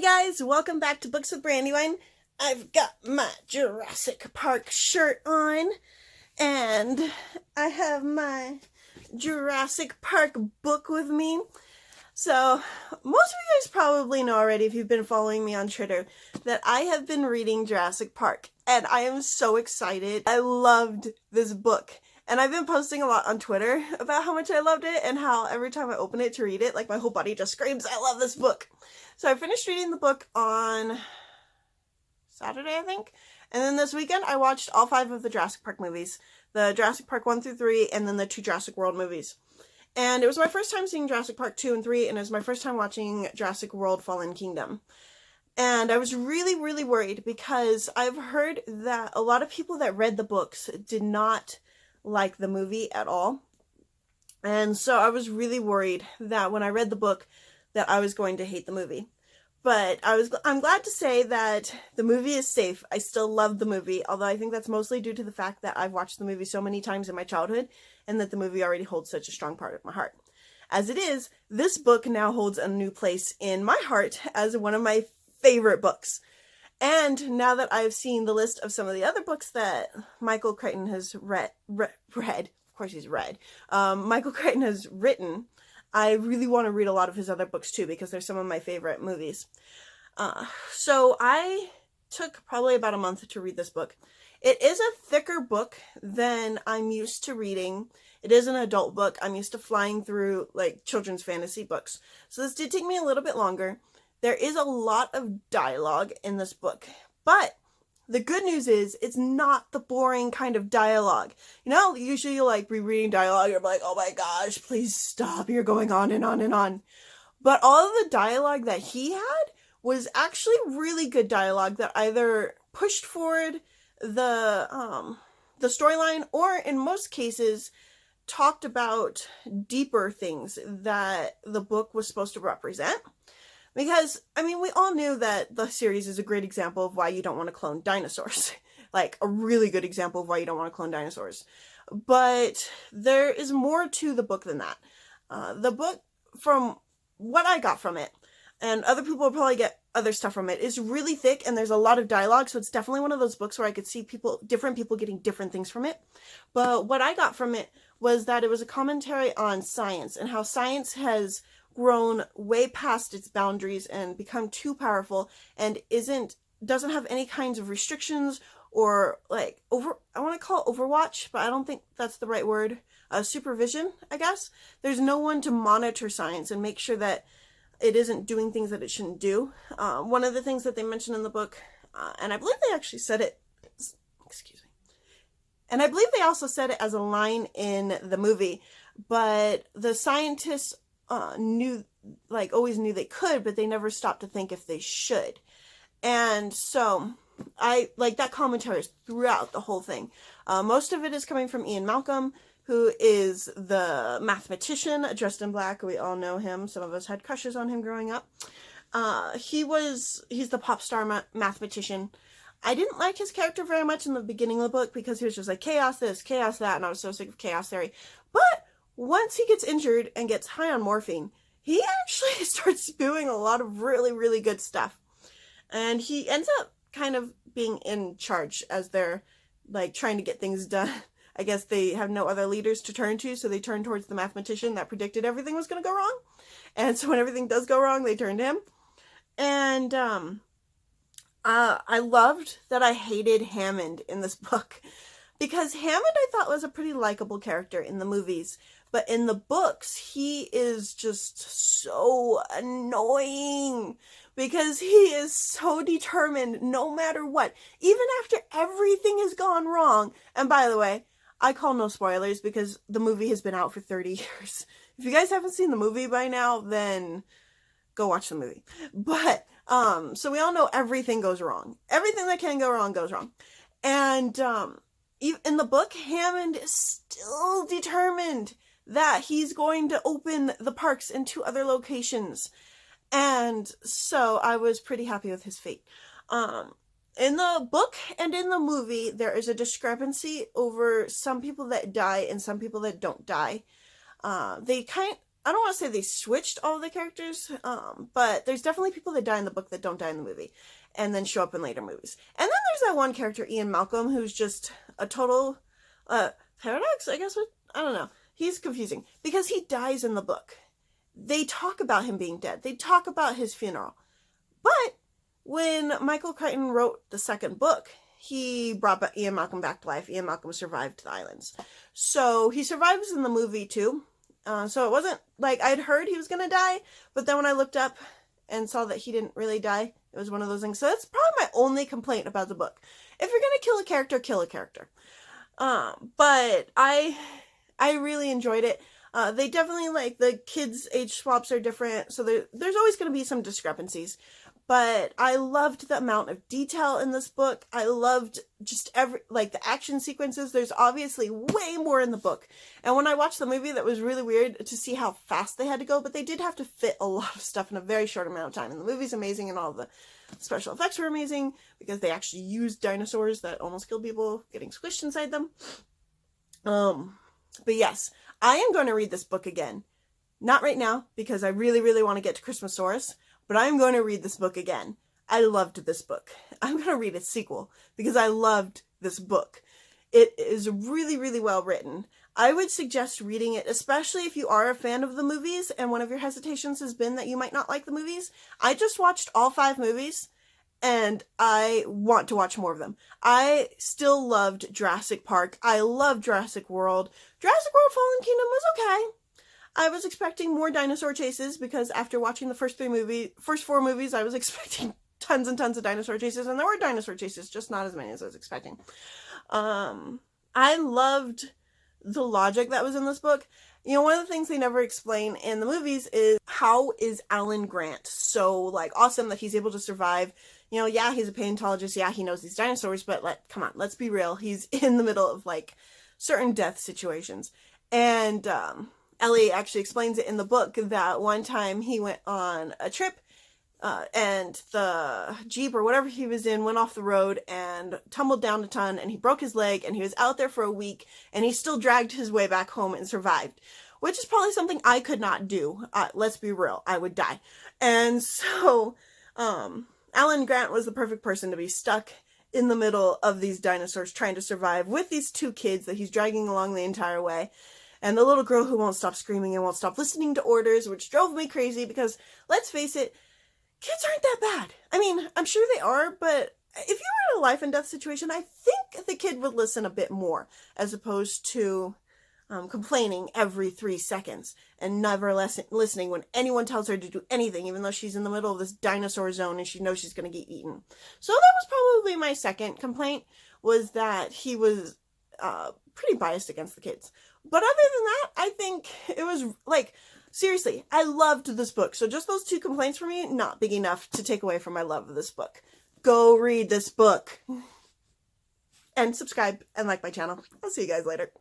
Hi guys, welcome back to Books with Brandywine. I've got my Jurassic Park shirt on, and I have my Jurassic Park book with me. So, most of you guys probably know already, if you've been following me on Twitter, that I have been reading Jurassic Park, and I am so excited. I loved this book. And I've been posting a lot on Twitter about how much I loved it and how every time I open it to read it, like my whole body just screams, I love this book. So I finished reading the book on Saturday, I think. And then this weekend I watched all 5 of the Jurassic Park movies. The Jurassic Park 1 through 3 and then the 2 Jurassic World movies. And it was my first time seeing Jurassic Park 2 and 3, and it was my first time watching Jurassic World Fallen Kingdom. And I was really, really worried because I've heard that a lot of people that read the books did not like the movie at all. And so I was really worried that when I read the book that I was going to hate the movie. But I'm glad to say that the movie is safe. I still love the movie, although I think that's mostly due to the fact that I've watched the movie so many times in my childhood and that the movie already holds such a strong part of my heart. As it is, this book now holds a new place in my heart as one of my favorite books. And now that I've seen the list of some of the other books that Michael Crichton has read, of course he's read, Michael Crichton has written, I really want to read a lot of his other books too, because they're some of my favorite movies. So I took probably about a month to read this book. It is a thicker book than I'm used to reading. It is an adult book. I'm used to flying through like children's fantasy books. So this did take me a little bit longer. There is a lot of dialogue in this book, but the good news is it's not the boring kind of dialogue. You know, usually you'll like be reading dialogue, you're like, oh my gosh, please stop, you're going on and on and on. But all of the dialogue that he had was actually really good dialogue that either pushed forward the storyline or in most cases talked about deeper things that the book was supposed to represent. Because, I mean, we all knew that the series is a great example of why you don't want to clone dinosaurs. Like, a really good example of why you don't want to clone dinosaurs. But there is more to the book than that. The book, from what I got from it, and other people will probably get other stuff from it, is really thick and there's a lot of dialogue, so it's definitely one of those books where I could see different people getting different things from it. But what I got from it was that it was a commentary on science and how science has grown way past its boundaries and become too powerful and doesn't have any kinds of restrictions or like I want to call it overwatch, but I don't think that's the right word. Supervision, I guess. There's no one to monitor science and make sure that it isn't doing things that it shouldn't do. One of the things that they mentioned in the book, and I believe they actually said it, excuse me, and I believe they also said it as a line in the movie, but the scientists always knew they could, but they never stopped to think if they should. And so I like that commentary is throughout the whole thing. Most of it is coming from Ian Malcolm, who is the mathematician dressed in black. We all know him. Some of us had crushes on him growing up. He's the pop star mathematician. I didn't like his character very much in the beginning of the book because he was just like chaos this, chaos that, and I was so sick of chaos theory. But once he gets injured and gets high on morphine, he actually starts spewing a lot of really, really good stuff. And he ends up kind of being in charge as they're like trying to get things done. I guess they have no other leaders to turn to, so they turn towards the mathematician that predicted everything was going to go wrong. And so when everything does go wrong, they turn to him. And I loved that I hated Hammond in this book. Because Hammond I thought was a pretty likable character in the movies. But in the books, he is just so annoying because he is so determined no matter what. Even after everything has gone wrong. And by the way, I call no spoilers because the movie has been out for 30 years. If you guys haven't seen the movie by now, then go watch the movie. But, so we all know everything goes wrong. Everything that can go wrong goes wrong. And, in the book, Hammond is still determined that he's going to open the parks in 2 other locations. And so I was pretty happy with his fate. In the book and in the movie, there is a discrepancy over some people that die and some people that don't die. I don't want to say they switched all of the characters, but there's definitely people that die in the book that don't die in the movie and then show up in later movies. And then there's that one character, Ian Malcolm, who's just a total paradox, I guess. I don't know. He's confusing because he dies in the book. They talk about him being dead. They talk about his funeral. But when Michael Crichton wrote the second book, he brought Ian Malcolm back to life. Ian Malcolm survived the islands. So he survives in the movie too. So it wasn't like I'd heard he was going to die, but then when I looked up and saw that he didn't really die, it was one of those things. So that's probably my only complaint about the book. If you're going to kill a character, kill a character. But I really enjoyed it. They definitely, like, the kids' age swaps are different, so there's always going to be some discrepancies. But I loved the amount of detail in this book. I loved just the action sequences. There's obviously way more in the book. And when I watched the movie, that was really weird to see how fast they had to go, but they did have to fit a lot of stuff in a very short amount of time. And the movie's amazing, and all the special effects were amazing because they actually used dinosaurs that almost killed people getting squished inside them. But yes, I am going to read this book again. Not right now, because I really, really want to get to Christmasaurus. But I'm going to read this book again. I loved this book. I'm going to read its sequel because I loved this book. It is really, really well written. I would suggest reading it, especially if you are a fan of the movies and one of your hesitations has been that you might not like the movies. I just watched all 5 movies and I want to watch more of them. I still loved Jurassic Park. I love Jurassic World. Jurassic World Fallen Kingdom was okay. I was expecting more dinosaur chases because after watching the first 4 movies, I was expecting tons and tons of dinosaur chases, and there were dinosaur chases, just not as many as I was expecting. I loved the logic that was in this book. You know, one of the things they never explain in the movies is how is Alan Grant so, like, awesome that he's able to survive. You know, yeah, he's a paleontologist, yeah, he knows these dinosaurs, but come on, let's be real. He's in the middle of, like, certain death situations. And, Ellie actually explains it in the book that one time he went on a trip and the Jeep or whatever he was in went off the road and tumbled down a ton and he broke his leg and he was out there for a week and he still dragged his way back home and survived, which is probably something I could not do. Let's be real, I would die. And so Alan Grant was the perfect person to be stuck in the middle of these dinosaurs trying to survive with these 2 kids that he's dragging along the entire way. And the little girl who won't stop screaming and won't stop listening to orders, which drove me crazy because, let's face it, kids aren't that bad. I mean, I'm sure they are, but if you were in a life and death situation, I think the kid would listen a bit more as opposed to complaining every 3 seconds and never listening when anyone tells her to do anything, even though she's in the middle of this dinosaur zone and she knows she's going to get eaten. So that was probably my second complaint, was that he was pretty biased against the kids. But other than that, I think it was, like, seriously, I loved this book. So just those 2 complaints for me, not big enough to take away from my love of this book. Go read this book. And subscribe and like my channel. I'll see you guys later.